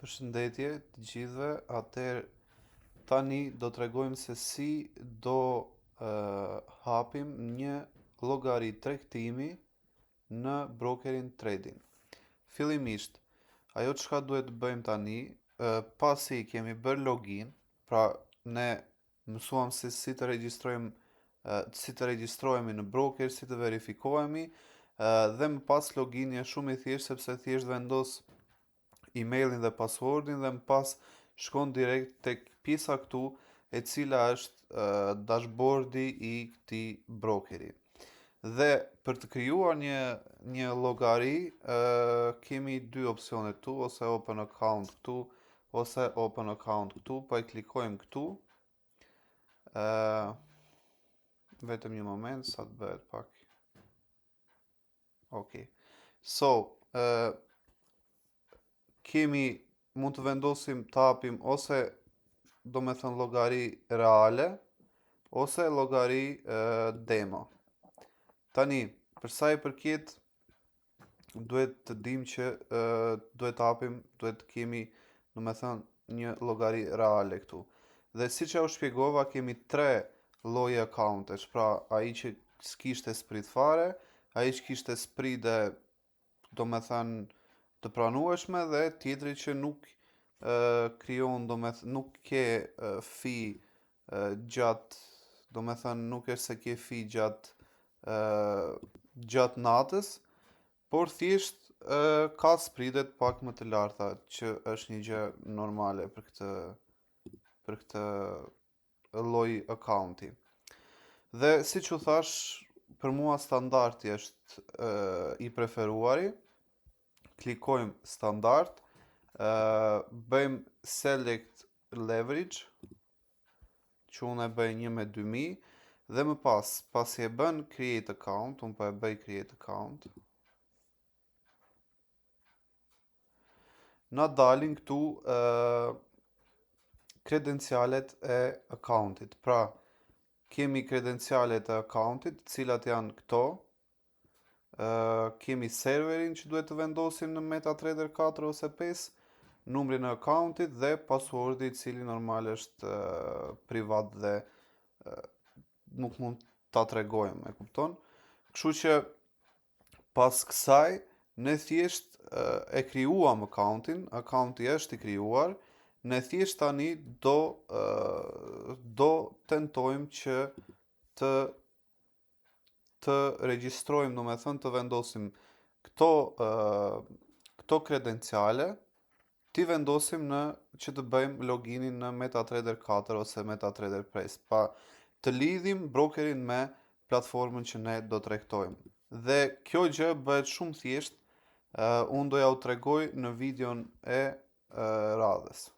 Përshëndetje të gjithëve, atëherë tani do të tregojmë se si do hapim një llogari tregtimi në brokerin trading. Fillimisht, ajo çka duhet të bëjmë tani, pasi kemi bërë login, pra ne mësuam se si të regjistrohemi në broker, si të verifikohemi, dhe më pas logini është shumë i thjeshtë sepse thjesht vendos emailin dhe passwordin dhe më pas shkon direkt tek pjesa këtu e cila është dashboardi i këtij brokeri. Dhe për të krijuar një llogari kemi dy opsione këtu, ose open account këtu, ose open account këtu, pa i klikojmë këtu. Vetëm një moment sa të bëhet pak. Okay. So, mund të vendosim të hapim ose do me thënë llogari reale ose llogari demo. Tani, për sa i përket, duhet të dimë që duhet të kemi, do me thënë, një llogari reale këtu. Dhe siç u shpjegova, kemi 3 lloje accountesh, pra ai që s'kishte sprit fare, ai që kishte sprit dhe do me thënë të pranueshme, dhe tjetri që nuk krijon, nuk ke fi gjatë, do me thënë nuk është se ke fi gjatë natës, por thjesht ka spritet pak më të larta, që është një gjë normale për këtë lloj accounti. Dhe siç u thash, për mua standardi është i preferuari. Klikojmë standard, bëjmë select leverage, që unë e bëj 1/2000, dhe më pasi e bën create account, unë po e bëj create account, na dalin këtu kredencialet e accountit. Pra, kemi kredencialet e accountit, cilat janë këto. Kemi serverin që duhet të vendosim në MetaTrader 4 ose 5, numrin e accountit dhe passwordi, i cili normal është privat dhe nuk mund ta tregojmë, e kupton? Kështu që pas kësaj ne thjesht e krijuam accountin, accounti është i krijuar, ne thjesht tani do tentojmë që të regjistrojmë, do me thënë të vendosim këto kredenciale, t'i vendosim që të bëjmë loginin në MetaTrader 4 ose MetaTrader 5, pa të lidhim brokerin me platformën që ne do të tregtojmë. Dhe kjo gjë bëhet shumë thjesht, unë do ja u tregoj në videon e radhës.